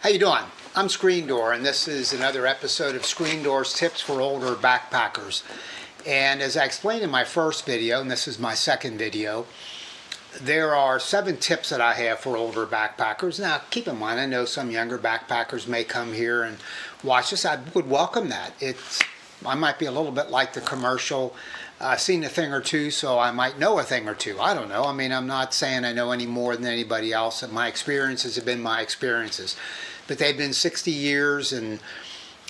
How you doing? I'm Screen Door, and this is another episode of Screen Door's Tips for Older Backpackers. And as I explained in my first video, and this is my second video, there are 7 tips that I have for older backpackers. Now, keep in mind, I know some younger backpackers may come here and watch this. I would welcome that. I might be a little bit like the commercial. I've seen a thing or two, so I might know a thing or two. I don't know. I mean, I'm not saying I know any more than anybody else. My experiences have been my experiences. But they've been 60 years in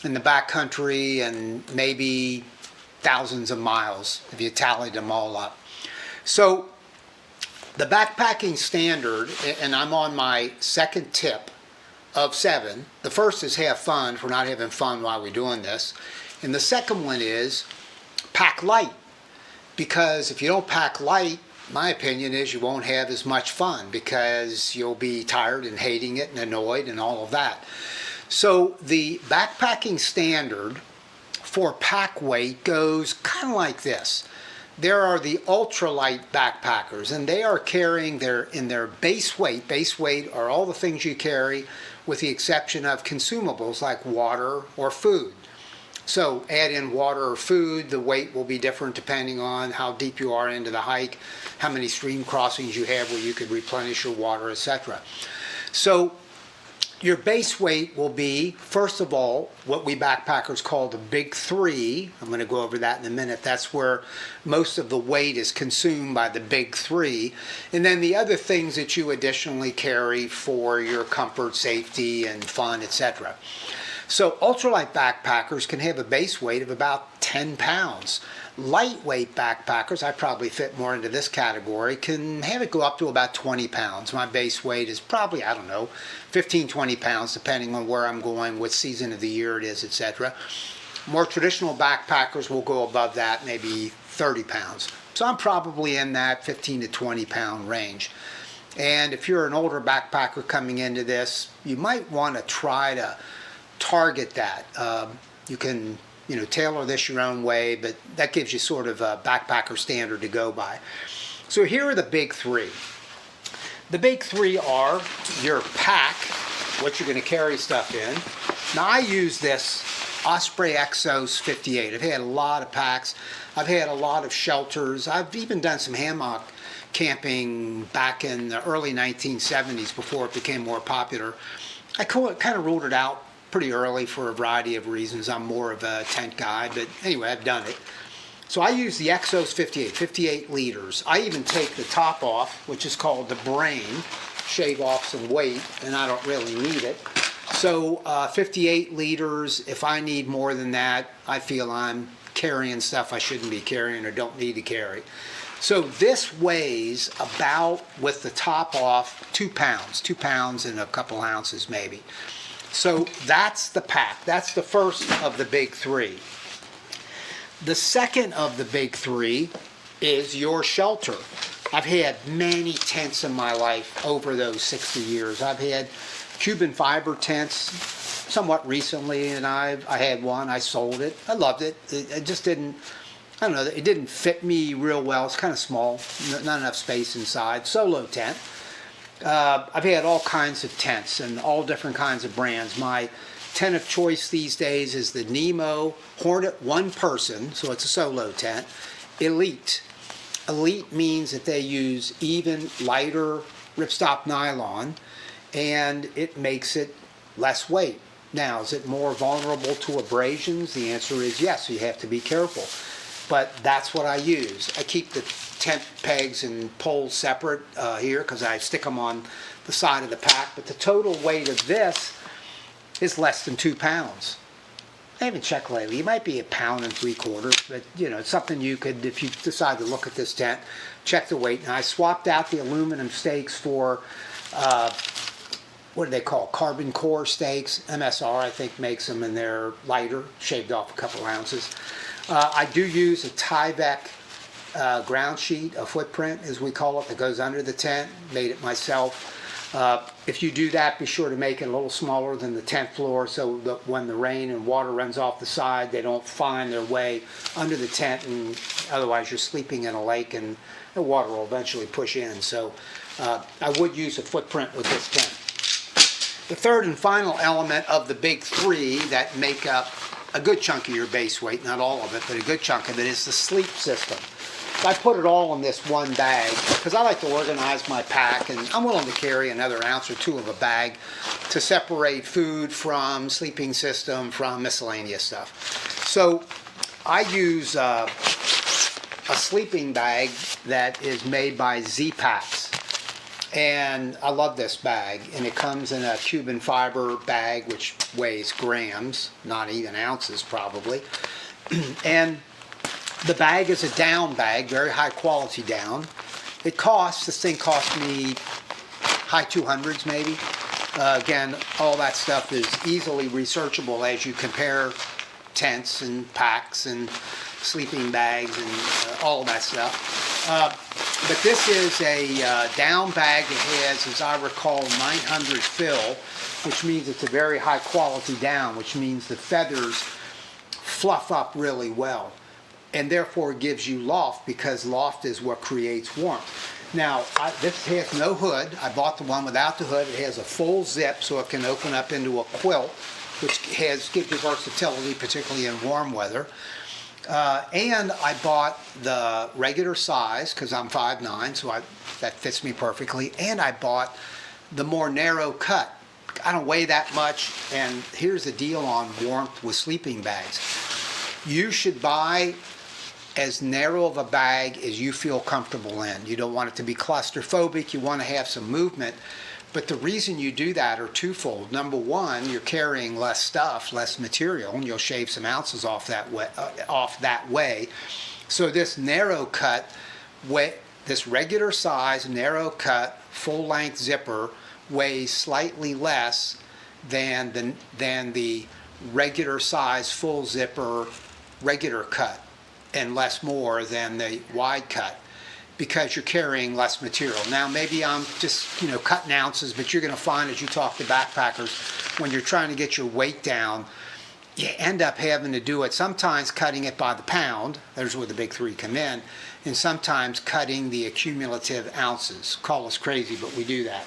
the backcountry and maybe thousands of miles if you tallied them all up. So the backpacking standard, and I'm on my second tip of 7. The first is have fun if we're not having fun while we're doing this. And the second one is pack light. Because if you don't pack light, my opinion is you won't have as much fun because you'll be tired and hating it and annoyed and all of that. So the backpacking standard for pack weight goes kind of like this. There are the ultralight backpackers, and they are carrying in their base weight. Base weight are all the things you carry with the exception of consumables like water or food. So add in water or food, the weight will be different depending on how deep you are into the hike, how many stream crossings you have where you could replenish your water, etc. So your base weight will be, first of all, what we backpackers call the big 3. I'm going to go over that in a minute. That's where most of the weight is consumed by the big 3. And then the other things that you additionally carry for your comfort, safety, and fun, etc. So ultralight backpackers can have a base weight of about 10 pounds. Lightweight backpackers, I probably fit more into this category, can have it go up to about 20 pounds. My base weight is probably, 15, 20 pounds, depending on where I'm going, what season of the year it is, etc. More traditional backpackers will go above that, maybe 30 pounds. So I'm probably in that 15 to 20 pound range. And if you're an older backpacker coming into this, you might want to try to target that. You can tailor this your own way, but that gives you sort of a backpacker standard to go by. So here are the big 3. The big 3 are your pack, what you're going to carry stuff in. Now I use this Osprey Exos 58. I've had a lot of packs. I've had a lot of shelters. I've even done some hammock camping back in the early 1970s before it became more popular. I kind of ruled it out pretty early for a variety of reasons. I'm more of a tent guy, but anyway, I've done it. So I use the Exos 58 liters. I even take the top off, which is called the brain, shave off some weight, and I don't really need it. So 58 liters, if I need more than that, I feel I'm carrying stuff I shouldn't be carrying or don't need to carry. So this weighs about, with the top off, 2 pounds. 2 pounds and a couple ounces maybe. So that's the pack. That's the first of the big 3. The second of the big 3 is your shelter. I've had many tents in my life over those 60 years. I've had Cuban fiber tents somewhat recently, and I had one. I sold it. I loved it. It just didn't, it didn't fit me real well. It's kind of small, not enough space inside. Solo tent. I've had all kinds of tents and all different kinds of brands. My tent of choice these days is the Nemo Hornet one person, so it's a solo tent, Elite. Elite means that they use even lighter ripstop nylon, and it makes it less weight. Now, is it more vulnerable to abrasions? The answer is yes, you have to be careful. But that's what I use. I keep the tent pegs and poles separate here because I stick them on the side of the pack. But the total weight of this is less than 2 pounds. I haven't checked lately. It might be 1.75 pounds, but it's something you could, if you decide to look at this tent, check the weight. And I swapped out the aluminum stakes for what do they call, carbon core stakes. MSR, I think, makes them, and they're lighter, shaved off a couple ounces. I do use a Tyvek ground sheet, a footprint as we call it, that goes under the tent. Made it myself. If you do that, be sure to make it a little smaller than the tent floor so that when the rain and water runs off the side, they don't find their way under the tent, and otherwise you're sleeping in a lake and the water will eventually push in. So I would use a footprint with this tent. The third and final element of the big three that make up a good chunk of your base weight, not all of it, but a good chunk of it, is the sleep system. I put it all in this one bag because I like to organize my pack, and I'm willing to carry another ounce or two of a bag to separate food from sleeping system from miscellaneous stuff. So I use a sleeping bag that is made by Z-Packs. And I love this bag, and it comes in a Cuban fiber bag which weighs grams, not even ounces probably. And the bag is a down bag, very high quality down. This thing cost me high 200s maybe. Again, all that stuff is easily researchable as you compare tents and packs and sleeping bags and all that stuff. But this is a down bag that has, as I recall, 900 fill, which means it's a very high quality down, which means the feathers fluff up really well. And therefore it gives you loft, because loft is what creates warmth. Now, this has no hood. I bought the one without the hood. It has a full zip so it can open up into a quilt, which gives you versatility, particularly in warm weather. And I bought the regular size because I'm 5'9", so that fits me perfectly. And I bought the more narrow cut. I don't weigh that much, and here's the deal on warmth with sleeping bags. You should buy as narrow of a bag as you feel comfortable in. You don't want it to be claustrophobic. You want to have some movement. But the reason you do that are twofold. Number one, you're carrying less stuff, less material, and you'll shave some ounces off that way. So this narrow cut, this regular size, narrow cut, full length zipper weighs slightly less than the regular size, full zipper, regular cut, and less more than the wide cut, because you're carrying less material. Now, maybe I'm just, cutting ounces, but you're going to find as you talk to backpackers, when you're trying to get your weight down, you end up having to do it, sometimes cutting it by the pound, there's where the big three come in, and sometimes cutting the accumulative ounces. Call us crazy, but we do that.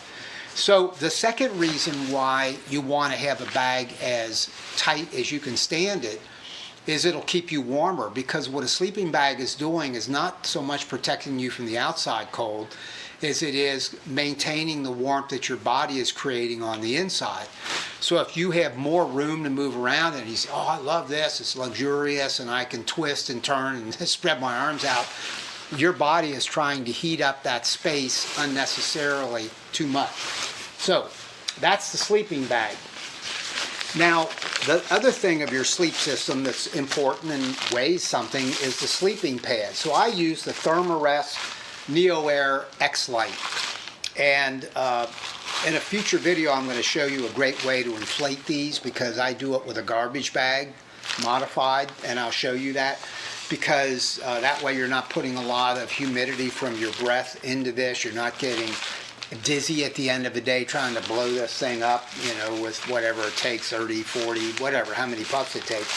So the second reason why you want to have a bag as tight as you can stand it is it'll keep you warmer, because what a sleeping bag is doing is not so much protecting you from the outside cold as it is maintaining the warmth that your body is creating on the inside. So if you have more room to move around and you say, oh, I love this, it's luxurious and I can twist and turn and spread my arms out, your body is trying to heat up that space unnecessarily too much. So that's the sleeping bag. Now, the other thing of your sleep system that's important and weighs something is the sleeping pad. So I use the Thermarest Neo Air X-Lite. And in a future video, I'm going to show you a great way to inflate these, because I do it with a garbage bag, modified, and I'll show you that, because that way you're not putting a lot of humidity from your breath into this. You're not getting dizzy at the end of the day trying to blow this thing up, with whatever it takes, 30, 40, whatever, how many puffs it takes.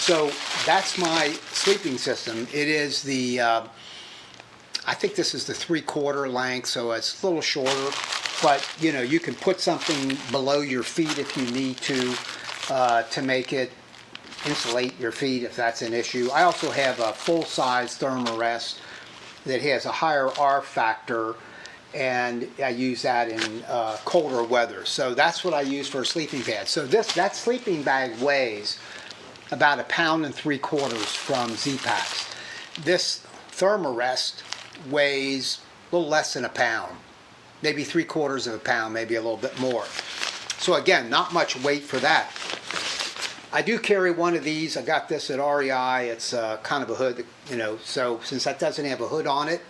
So that's my sleeping system. It is the, I think this is the 3/4 length, so it's a little shorter, but you can put something below your feet if you need to make it insulate your feet if that's an issue. I also have a full-size Thermarest that has a higher R factor, and I use that in colder weather. So that's what I use for a sleeping pad. So that sleeping bag weighs about 1.75 pounds from Z-Packs. This Thermarest weighs a little less than a pound, maybe 3/4 pound, maybe a little bit more. So again, not much weight for that. I do carry one of these. I got this at REI. It's kind of a hood, so since that doesn't have a hood on it,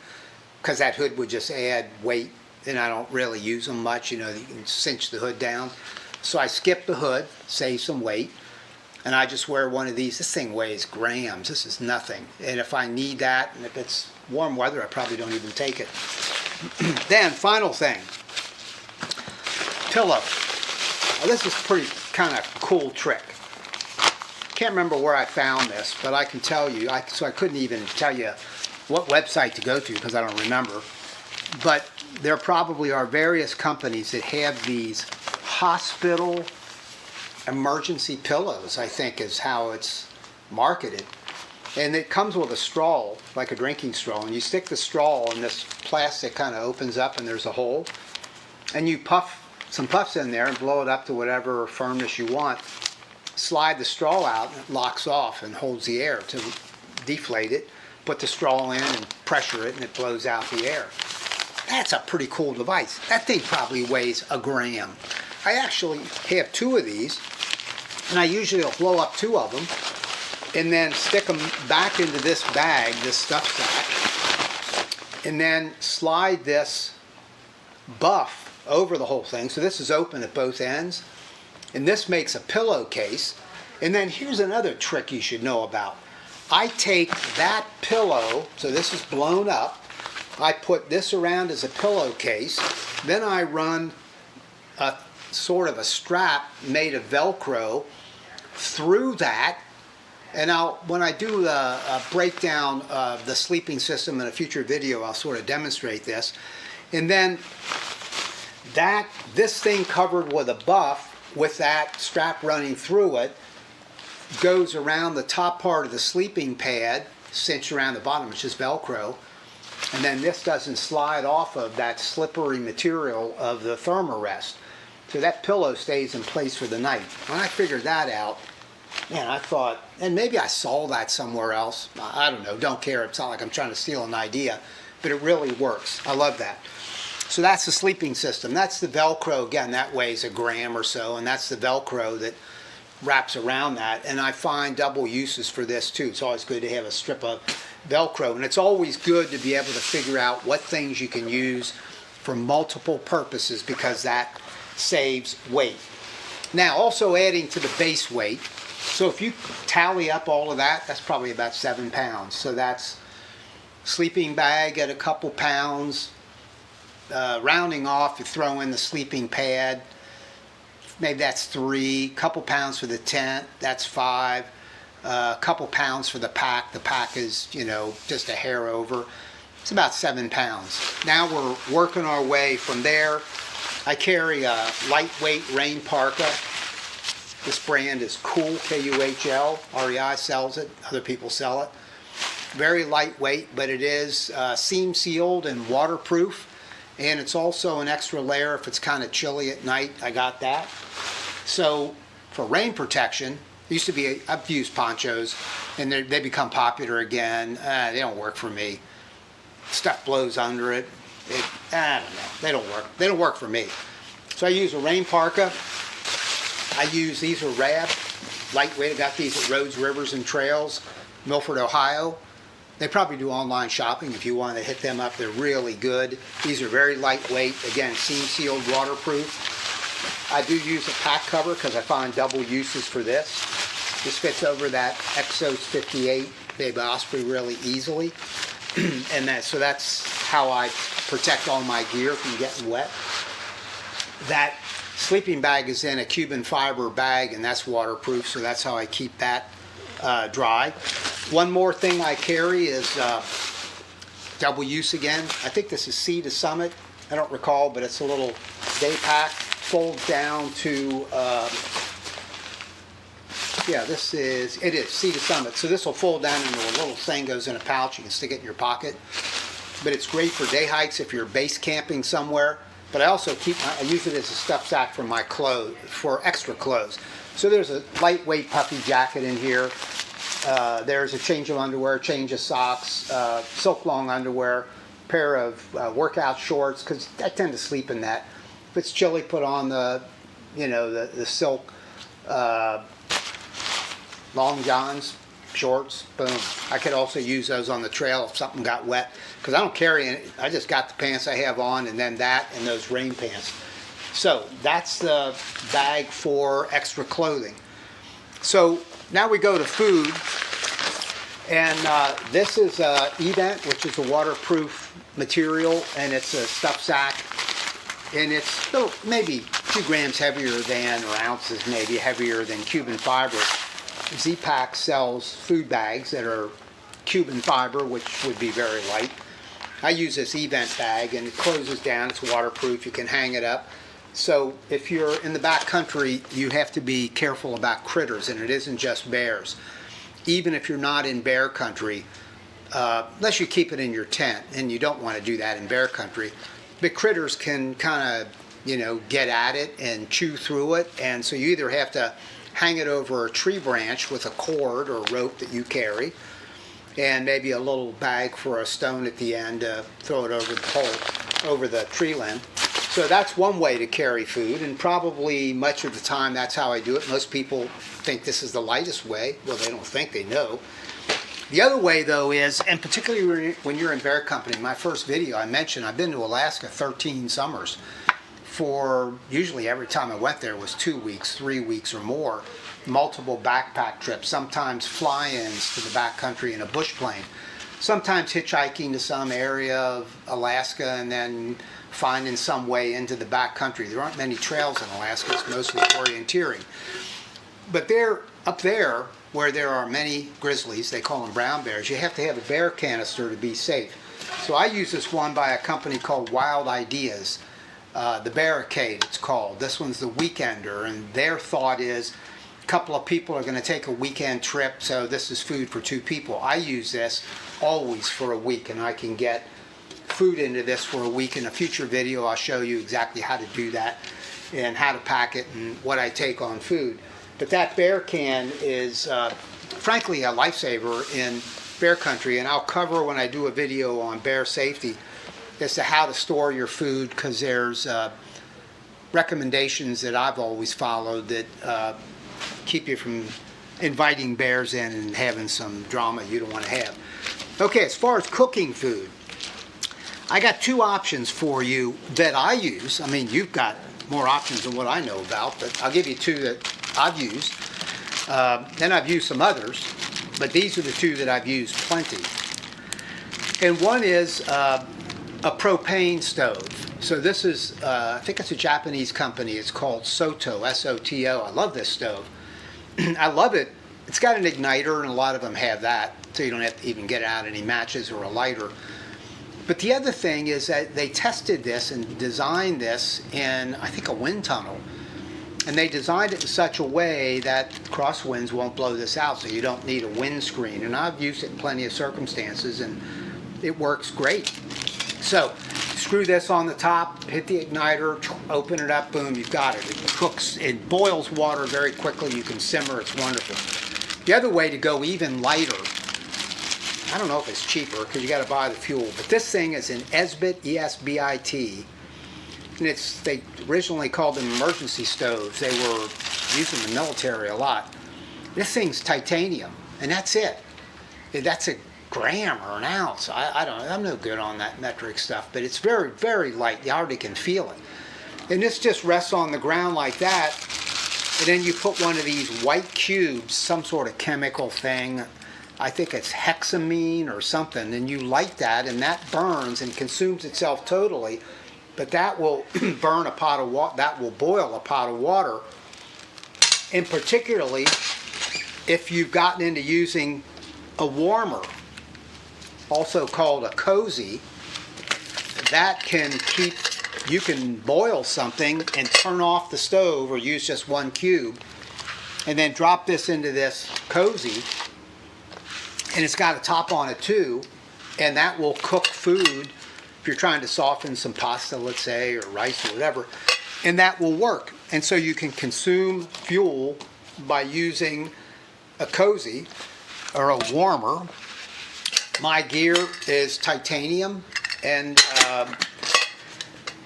because that hood would just add weight, and I don't really use them much, you can cinch the hood down. So I skip the hood, save some weight, and I just wear one of these. This thing weighs grams. This is nothing. And if I need that, and if it's warm weather, I probably don't even take it. Then, final thing, pillow. Now, this is a pretty kind of cool trick. Can't remember where I found this, but I can tell you, so I couldn't even tell you what website to go to because I don't remember. But there probably are various companies that have these hospital emergency pillows, I think is how it's marketed. And it comes with a straw, like a drinking straw, and you stick the straw and this plastic kind of opens up and there's a hole. And you puff some puffs in there and blow it up to whatever firmness you want. Slide the straw out and it locks off and holds the air to deflate it. Put the straw in and pressure it and it blows out the air. That's a pretty cool device. That thing probably weighs a gram. I actually have 2 of these, and I usually will blow up 2 of them and then stick them back into this bag, this stuff sack, and then slide this buff over the whole thing. So this is open at both ends, and this makes a pillowcase. And then here's another trick you should know about. I take that pillow, so this is blown up, I put this around as a pillowcase, then I run a sort of a strap made of Velcro through that, and when I do a breakdown of the sleeping system in a future video, I'll sort of demonstrate this. And then this thing covered with a buff with that strap running through it goes around the top part of the sleeping pad, cinched around the bottom, which is Velcro, and then this doesn't slide off of that slippery material of the thermarest. So that pillow stays in place for the night. When I figured that out, man, I thought, and maybe I saw that somewhere else. I don't know, don't care. It's not like I'm trying to steal an idea, but it really works. I love that. So that's the sleeping system. That's the Velcro. Again, that weighs a gram or so, and that's the Velcro that wraps around that. And I find double uses for this too. It's always good to have a strip of Velcro, and it's always good to be able to figure out what things you can use for multiple purposes, because that saves weight. Now, also adding to the base weight, so if you tally up all of that, that's probably about 7 pounds. So that's sleeping bag at a couple pounds, rounding off, you throw in the sleeping pad, maybe that's 3, couple pounds for the tent, that's 5, a couple pounds for the pack. The pack is, just a hair over. It's about 7 pounds. Now we're working our way from there. I carry a lightweight rain parka. This brand is Cool, K-U-H-L. REI sells it. Other people sell it. Very lightweight, but it is seam sealed and waterproof. And it's also an extra layer if it's kind of chilly at night. I got that. So for rain protection, used to be, I've used ponchos, and they become popular again. They don't work for me. Stuff blows under it. I don't know. They don't work. They don't work for me. So I use a rain parka. These are Rab, lightweight. I got these at Roads, Rivers, and Trails, Milford, Ohio. They probably do online shopping if you want to hit them up. They're really good. These are very lightweight. Again, seam sealed, waterproof. I do use a pack cover because I find double uses for this. This fits over that Exos 58 Baby Osprey really easily. And so that's how I protect all my gear from getting wet. That sleeping bag is in a Cuban fiber bag, and that's waterproof, so that's how I keep that dry. One more thing I carry is double use again. I think this is Sea to Summit. I don't recall, but it's a little day pack. Folds down to, it is Sea to Summit. So this will fold down into a little thing, goes in a pouch. You can stick it in your pocket. But it's great for day hikes if you're base camping somewhere. But I also I use it as a stuff sack for my clothes, for extra clothes. So there's a lightweight puffy jacket in here. There's a change of underwear, change of socks, silk long underwear, pair of workout shorts, because I tend to sleep in that. If it's chilly, put on the silk long johns, shorts, boom. I could also use those on the trail if something got wet, because I don't carry any. I just got the pants I have on, and then that and those rain pants. So that's the bag for extra clothing. So now we go to food, and this is Event, which is a waterproof material, and it's a stuff sack, and it's maybe 2 grams heavier than, or ounces maybe heavier than Cuban fiber. Z-Pack sells food bags that are Cuban fiber, which would be very light. I use this Event bag, and it closes down. It's waterproof. You can hang it up. So if you're in the back country, you have to be careful about critters, and it isn't just bears. Even if you're not in bear country, unless you keep it in your tent, and you don't want to do that in bear country, but critters can kind of, get at it and chew through it, and so you either have to hang it over a tree branch with a cord or rope that you carry, and maybe a little bag for a stone at the end to throw it over the pole, over the tree limb. So that's one way to carry food, and probably much of the time that's how I do it. Most people think this is the lightest way. Well, they don't think, they know. The other way, though, is, and particularly when you're in bear company, my first video I mentioned, I've been to Alaska 13 summers. For usually every time I went there was 2 weeks, 3 weeks or more, multiple backpack trips, sometimes fly-ins to the backcountry in a bush plane, sometimes hitchhiking to some area of Alaska and then finding some way into the backcountry. There aren't many trails in Alaska, it's mostly orienteering. But up there, where there are many grizzlies, they call them brown bears, you have to have a bear canister to be safe. So I use this one by a company called Wild Ideas. The Barricade, it's called. This one's the Weekender, and their thought is a couple of people are going to take a weekend trip, so this is food for 2 people. I use this always for a week, and I can get food into this for a week. In a future video, I'll show you exactly how to do that and how to pack it and what I take on food. But that bear can is, frankly, a lifesaver in bear country, and I'll cover when I do a video on bear safety as to how to store your food, because there's recommendations that I've always followed that keep you from inviting bears in and having some drama you don't want to have. Okay, as far as cooking food, I got 2 options for you that I use. I mean, you've got more options than what I know about, but I'll give you 2 that I've used. Then I've used some others, but these are the 2 that I've used plenty. And one is a propane stove. So this is, I think it's a Japanese company. It's called Soto, S-O-T-O. I love this stove. I love it. It's got an igniter, and a lot of them have that, so you don't have to even get out any matches or a lighter. But the other thing is that they tested this and designed this in, I think, a wind tunnel. And they designed it in such a way that crosswinds won't blow this out, so you don't need a windscreen. And I've used it in plenty of circumstances, and it works great. So, screw this on the top, hit the igniter, open it up, boom, you've got it. It cooks, it boils water very quickly, you can simmer, it's wonderful. The other way to go even lighter, I don't know if it's cheaper because you got to buy the fuel, but this thing is an Esbit, E-S-B-I-T, and they originally called them emergency stoves. They were used in the military a lot. This thing's titanium, and that's it. That's a gram or an ounce. I don't know. I'm no good on that metric stuff, but it's very, very light. You already can feel it. And this just rests on the ground like that, and then you put one of these white cubes, some sort of chemical thing, I think it's hexamine or something, and you light that, and that burns and consumes itself totally, but that will burn a pot of water, that will boil a pot of water, and particularly if you've gotten into using a warmer, also called a cozy, that can keep, you can boil something and turn off the stove or use just one cube and then drop this into this cozy, and it's got a top on it too, and that will cook food if you're trying to soften some pasta, let's say, or rice or whatever, and that will work. And so you can consume fuel by using a cozy or a warmer. My gear is titanium, and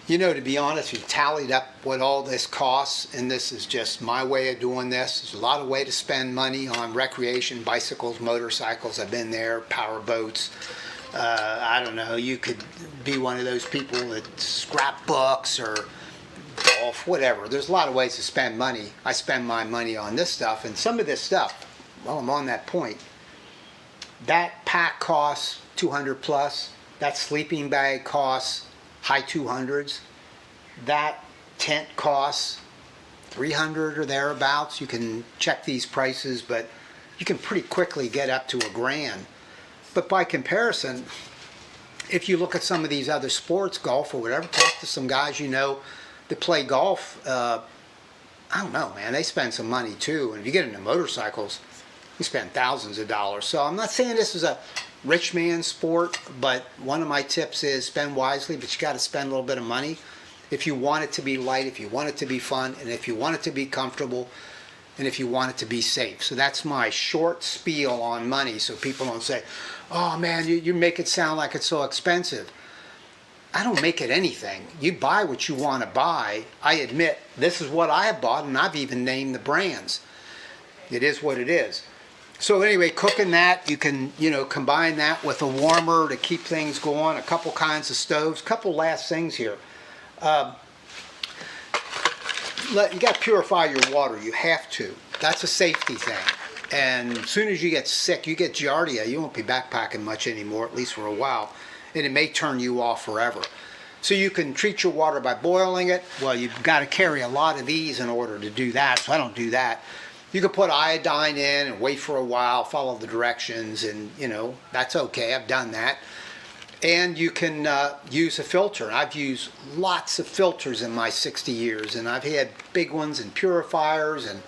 to be honest, we tallied up what all this costs, and this is just my way of doing this. There's a lot of way to spend money on recreation, bicycles, motorcycles. I've been there, power boats. I don't know, you could be one of those people that scrap books or golf, whatever. There's a lot of ways to spend money. I spend my money on this stuff, and some of this stuff, while I'm on that point, that pack costs $200 plus. That sleeping bag costs high 200s. That tent costs $300 or thereabouts. You can check these prices, but you can pretty quickly get up to $1,000. But by comparison, if you look at some of these other sports, golf or whatever, talk to some guys that play golf, I don't know, man, they spend some money too. And if you get into motorcycles, you spend thousands of dollars. So I'm not saying this is a rich man sport, but one of my tips is spend wisely, but you got to spend a little bit of money if you want it to be light, if you want it to be fun, and if you want it to be comfortable, and if you want it to be safe. So that's my short spiel on money, so people don't say, oh man, you make it sound like it's so expensive. I don't make it anything. You buy what you want to buy. I admit this is what I have bought, and I've even named the brands. It is what it is. So anyway, cooking that, you can, combine that with a warmer to keep things going, a couple kinds of stoves, couple last things here. You got to purify your water. You have to. That's a safety thing. And as soon as you get sick, you get giardia, you won't be backpacking much anymore, at least for a while. And it may turn you off forever. So you can treat your water by boiling it. Well, you've got to carry a lot of these in order to do that, so I don't do that. You can put iodine in and wait for a while, follow the directions, and that's okay. I've done that. And you can use a filter. I've used lots of filters in my 60 years, and I've had big ones and purifiers and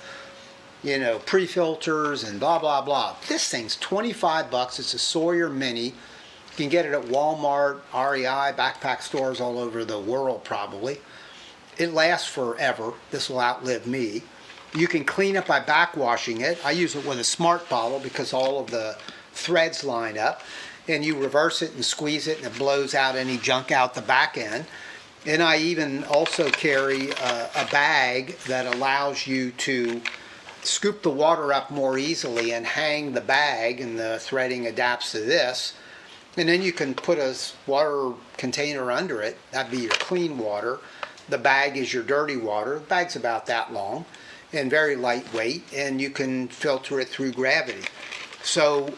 pre-filters and blah blah blah. This thing's $25. It's a Sawyer Mini. You can get it at Walmart, REI, backpack stores all over the world probably. It lasts forever. This will outlive me. You can clean it by backwashing it. I use it with a smart bottle because all of the threads line up. And you reverse it and squeeze it and it blows out any junk out the back end. And I even also carry a bag that allows you to scoop the water up more easily and hang the bag, and the threading adapts to this. And then you can put a water container under it. That'd be your clean water. The bag is your dirty water. The bag's about that long and very lightweight, and you can filter it through gravity. So,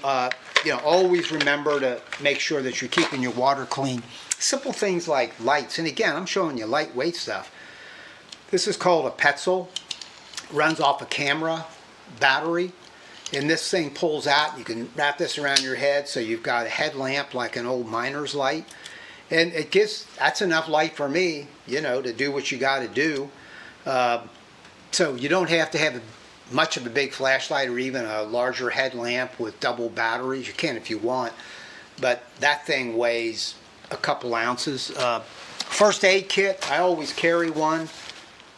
always remember to make sure that you're keeping your water clean. Simple things like lights. And again, I'm showing you lightweight stuff. This is called a Petzl. Runs off a camera battery. And this thing pulls out. You can wrap this around your head so you've got a headlamp like an old miner's light. And that's enough light for me, to do what you got to do. So you don't have to have much of a big flashlight or even a larger headlamp with double batteries. You can if you want. But that thing weighs a couple ounces. First aid kit, I always carry one.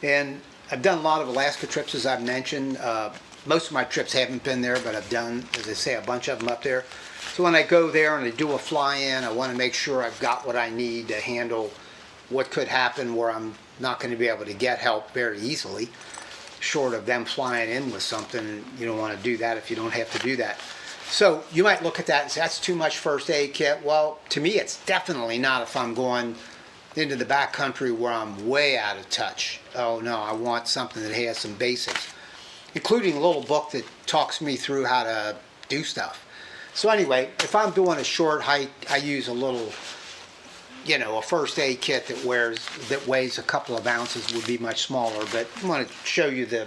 And I've done a lot of Alaska trips, as I've mentioned. Most of my trips haven't been there, but I've done, as I say, a bunch of them up there. So when I go there and I do a fly-in, I want to make sure I've got what I need to handle what could happen where I'm not going to be able to get help very easily, short of them flying in with something. You don't want to do that if you don't have to do that. So you might look at that and say, that's too much first aid kit. Well, to me, it's definitely not if I'm going into the backcountry where I'm way out of touch. Oh no, I want something that has some basics, including a little book that talks me through how to do stuff. So anyway, if I'm doing a short hike, I use a little, a first aid kit that weighs a couple of ounces. Would be much smaller, but I want to show you the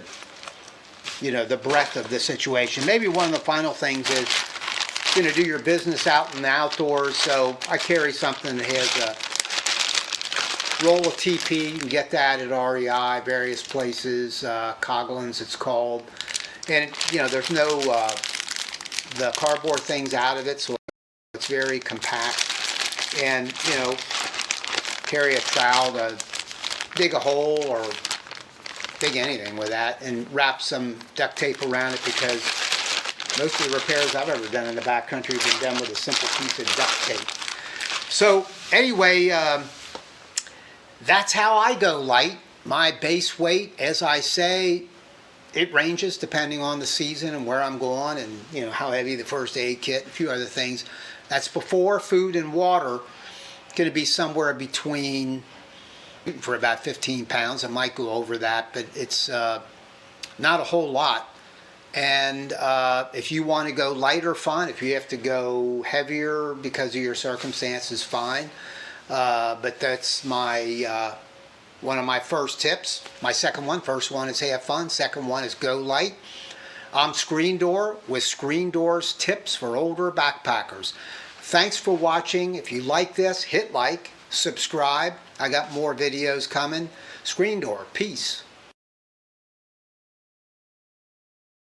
breadth of the situation. Maybe one of the final things is, do your business out in the outdoors. So I carry something that has a roll of TP. You can get that at REI, various places, Coghlan's it's called. And there's no, the cardboard thing's out of it, so it's very compact. And, carry a trowel to dig a hole or dig anything with that, and wrap some duct tape around it, because most of the repairs I've ever done in the backcountry have been done with a simple piece of duct tape. So anyway, that's how I go light. My base weight, as I say, it ranges depending on the season and where I'm going, and how heavy the first aid kit, a few other things. That's before food and water. Going to be somewhere between, for about 15 pounds. I might go over that, but it's not a whole lot. And if you want to go lighter, fine. If you have to go heavier because of your circumstances, fine. But that's my one of my first tips. My second one. First one is have fun. Second one is go light. I'm Screen Door with Screen Door's tips for older backpackers. Thanks for watching. If you like this, hit like, subscribe. I got more videos coming. Screen Door. Peace.